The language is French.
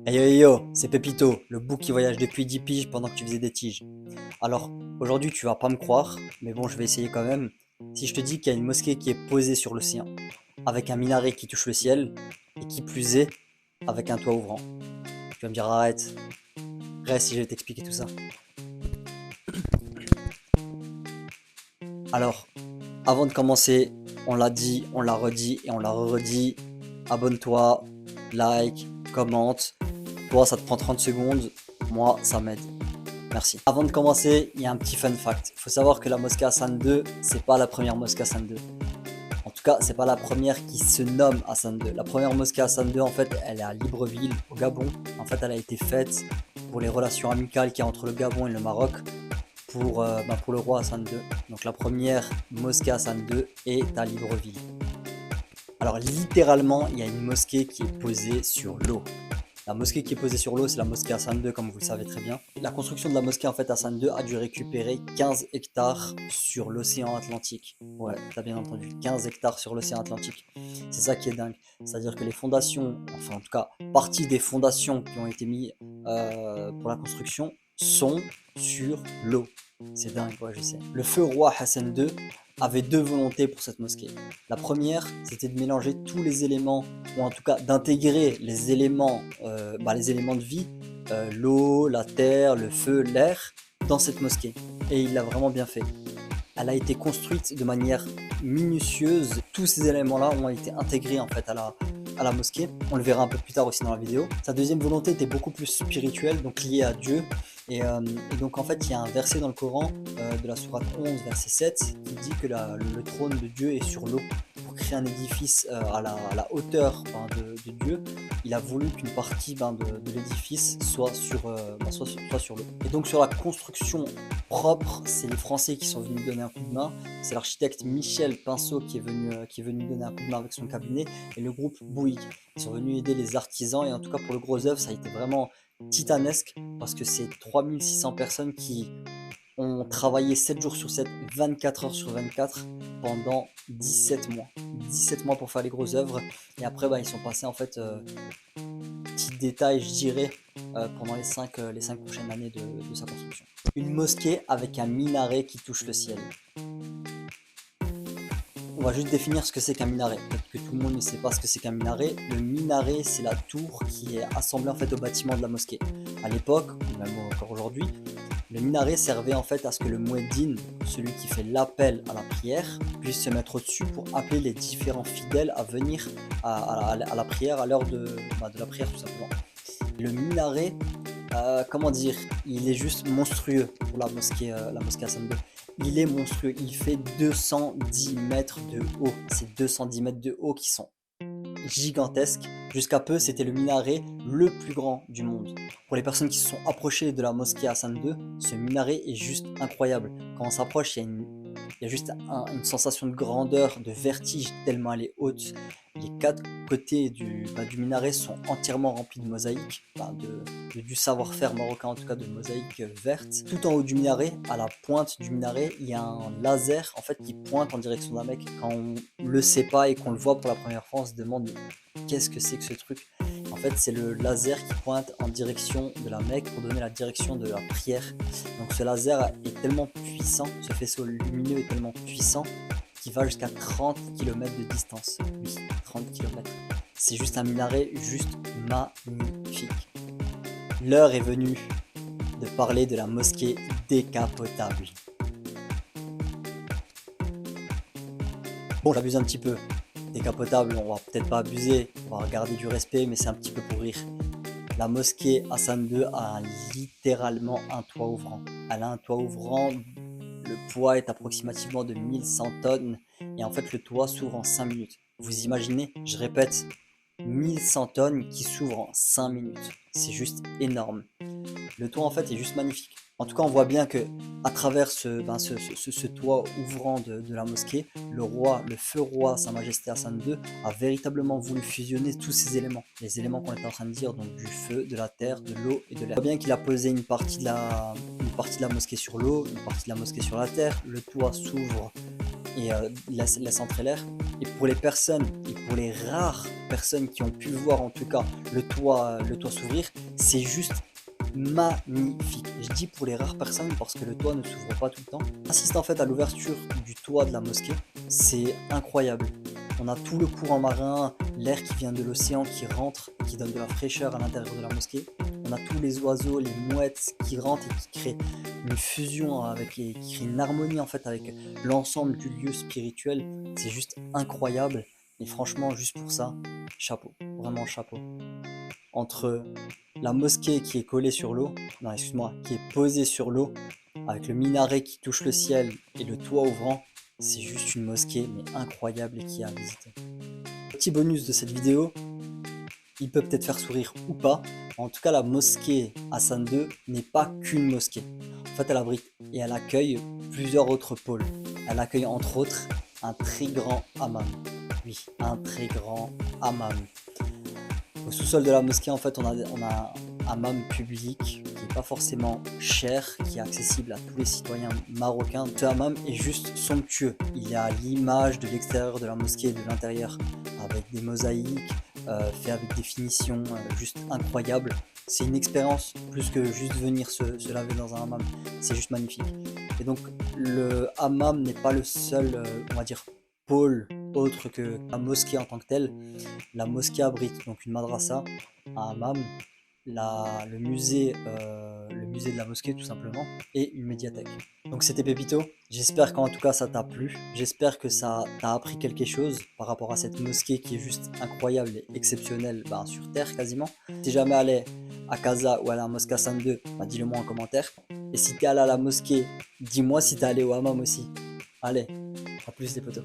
Hey yo yo yo, c'est Pépito, le bouc qui voyage depuis 10 piges pendant que tu faisais des tiges. Alors, aujourd'hui tu vas pas me croire, mais bon je vais essayer quand même. Si je te dis qu'il y a une mosquée qui est posée sur l'océan, avec un minaret qui touche le ciel, et qui plus est, avec un toit ouvrant. Tu vas me dire arrête, reste si je vais t'expliquer tout ça. Alors, avant de commencer, on l'a dit, on l'a redit et on l'a redit, abonne-toi, like, commente. Toi ça te prend 30 secondes, moi ça m'aide. Merci. Avant de commencer, il y a un petit fun fact. Il faut savoir que la mosquée Hassan II, c'est pas la première mosquée Hassan II. En tout cas, c'est pas la première qui se nomme Hassan II. La première mosquée Hassan II, en fait, elle est à Libreville, au Gabon. En fait, elle a été faite pour les relations amicales qu'il y a entre le Gabon et le Maroc pour le roi Hassan II. Donc la première mosquée Hassan II est à Libreville. Alors littéralement, il y a une mosquée qui est posée sur l'eau. La mosquée qui est posée sur l'eau, c'est la mosquée Hassan II, comme vous le savez très bien. La construction de la mosquée en fait Hassan II a dû récupérer 15 hectares sur l'océan Atlantique. Ouais, t'as bien entendu, 15 hectares sur l'océan Atlantique. C'est ça qui est dingue. C'est-à-dire que les fondations, enfin en tout cas, partie des fondations qui ont été mises pour la construction sont sur l'eau. C'est dingue, ouais, je sais. Le feu roi Hassan II avait deux volontés pour cette mosquée. La première, c'était de mélanger tous les éléments, ou en tout cas d'intégrer les éléments de vie, l'eau, la terre, le feu, l'air, dans cette mosquée. Et il l'a vraiment bien fait. Elle a été construite de manière minutieuse. Tous ces éléments-là ont été intégrés en fait à la mosquée. On le verra un peu plus tard aussi dans la vidéo. Sa deuxième volonté était beaucoup plus spirituelle, donc liée à Dieu. Et donc en fait, il y a un verset dans le Coran de la sourate 11, verset 7, qui dit que le trône de Dieu est sur l'eau. Pour créer un édifice à la hauteur de Dieu, il a voulu qu'une partie de l'édifice soit sur l'eau. Et donc sur la construction propre, c'est les Français qui sont venus donner un coup de main. C'est l'architecte Michel Pinceau qui est venu donner un coup de main avec son cabinet, et le groupe Bouygues. Ils sont venus aider les artisans, et en tout cas pour le gros œuvre, ça a été vraiment titanesque parce que c'est 3600 personnes qui ont travaillé 7 jours sur 7, 24 heures sur 24 pendant 17 mois. 17 mois pour faire les grosses œuvres. Et après, ils sont passés en fait, petit détail, je dirais, pendant les cinq prochaines années de sa construction. Une mosquée avec un minaret qui touche le ciel. On va juste définir ce que c'est qu'un minaret. Peut-être que tout le monde ne sait pas ce que c'est qu'un minaret. Le minaret, c'est la tour qui est assemblée en fait au bâtiment de la mosquée. À l'époque, ou même encore aujourd'hui, le minaret servait en fait à ce que le mueddin, celui qui fait l'appel à la prière, puisse se mettre au-dessus pour appeler les différents fidèles à venir à la prière, à l'heure de la prière tout simplement. Le minaret, comment dire, il est juste monstrueux pour la mosquée Hassan II. Il est monstrueux, il fait 210 mètres de haut. C'est 210 mètres de haut qui sont gigantesques. Jusqu'à peu, c'était le minaret le plus grand du monde. Pour les personnes qui se sont approchées de la mosquée Hassan II, ce minaret est juste incroyable. Quand on s'approche, il y a juste une sensation de grandeur, de vertige, tellement elle est haute. Les quatre côtés du minaret sont entièrement remplis de mosaïques, du savoir-faire marocain, en tout cas de mosaïques vertes. Tout en haut du minaret, à la pointe du minaret, il y a un laser en fait qui pointe en direction d'un mec. Quand on le sait pas et qu'on le voit pour la première fois, on se demande qu'est-ce que c'est que ce truc. En fait, c'est le laser qui pointe en direction de la Mecque pour donner la direction de la prière. Donc ce laser est tellement puissant, ce faisceau lumineux est tellement puissant qu'il va jusqu'à 30 km de distance. Oui, 30 km. C'est juste un minaret juste magnifique. L'heure est venue de parler de la mosquée décapotable. Bon, j'abuse un petit peu. Décapotable, on va peut-être pas abuser, on va garder du respect, mais c'est un petit peu pour rire. La mosquée Hassan II a littéralement un toit ouvrant. Elle a un toit ouvrant, le poids est approximativement de 1100 tonnes, et en fait le toit s'ouvre en 5 minutes. Vous imaginez, je répète, 1100 tonnes qui s'ouvrent en 5 minutes. C'est juste énorme. Le toit en fait est juste magnifique. En tout cas, on voit bien que à travers ce toit ouvrant de la mosquée, le feu roi, Sa Majesté Hassan II, a véritablement voulu fusionner tous ces éléments. Les éléments qu'on est en train de dire, donc du feu, de la terre, de l'eau et de l'air. On voit bien qu'il a posé une partie de la mosquée sur l'eau, une partie de la mosquée sur la terre. Le toit s'ouvre laisse entrer l'air. Et pour les personnes, et pour les rares personnes qui ont pu voir en tout cas le toit s'ouvrir, c'est juste magnifique. Je dis pour les rares personnes parce que le toit ne s'ouvre pas tout le temps. On assiste en fait à l'ouverture du toit de la mosquée, c'est incroyable. On a tout le courant marin, l'air qui vient de l'océan qui rentre, qui donne de la fraîcheur à l'intérieur de la mosquée. On a tous les oiseaux, les mouettes qui rentrent et qui créent une fusion qui créent une harmonie en fait avec l'ensemble du lieu spirituel. C'est juste incroyable et franchement juste pour ça, chapeau, vraiment chapeau. Entre la mosquée qui est collée sur l'eau, non excuse-moi, qui est posée sur l'eau, avec le minaret qui touche le ciel et le toit ouvrant, c'est juste une mosquée mais incroyable et qui est à visiter. Petit bonus de cette vidéo, il peut peut-être faire sourire ou pas, en tout cas la mosquée Hassan II n'est pas qu'une mosquée. En fait elle abrite et elle accueille plusieurs autres pôles. Elle accueille entre autres un très grand hammam. Oui, un très grand hammam. Au sous-sol de la mosquée, en fait, on a un hammam public qui n'est pas forcément cher, qui est accessible à tous les citoyens marocains. Ce hammam est juste somptueux. Il y a l'image de l'extérieur de la mosquée et de l'intérieur, avec des mosaïques, fait avec des finitions juste incroyables. C'est une expérience plus que juste venir se laver dans un hammam. C'est juste magnifique. Et donc, le hammam n'est pas le seul, on va dire, pôle autre que la mosquée en tant que telle. La mosquée abrite donc une madrasa, un hammam, le musée de la mosquée tout simplement, et une médiathèque. Donc c'était Pépito, j'espère qu'en tout cas ça t'a plu, j'espère que ça t'a appris quelque chose par rapport à cette mosquée qui est juste incroyable et exceptionnelle sur terre quasiment. Si jamais allé à Casa ou à la mosquée Hassan II, dis-le moi en commentaire. Et si t'es allé à la mosquée, dis-moi si t'es allé au hammam aussi. Allez, à plus les potos.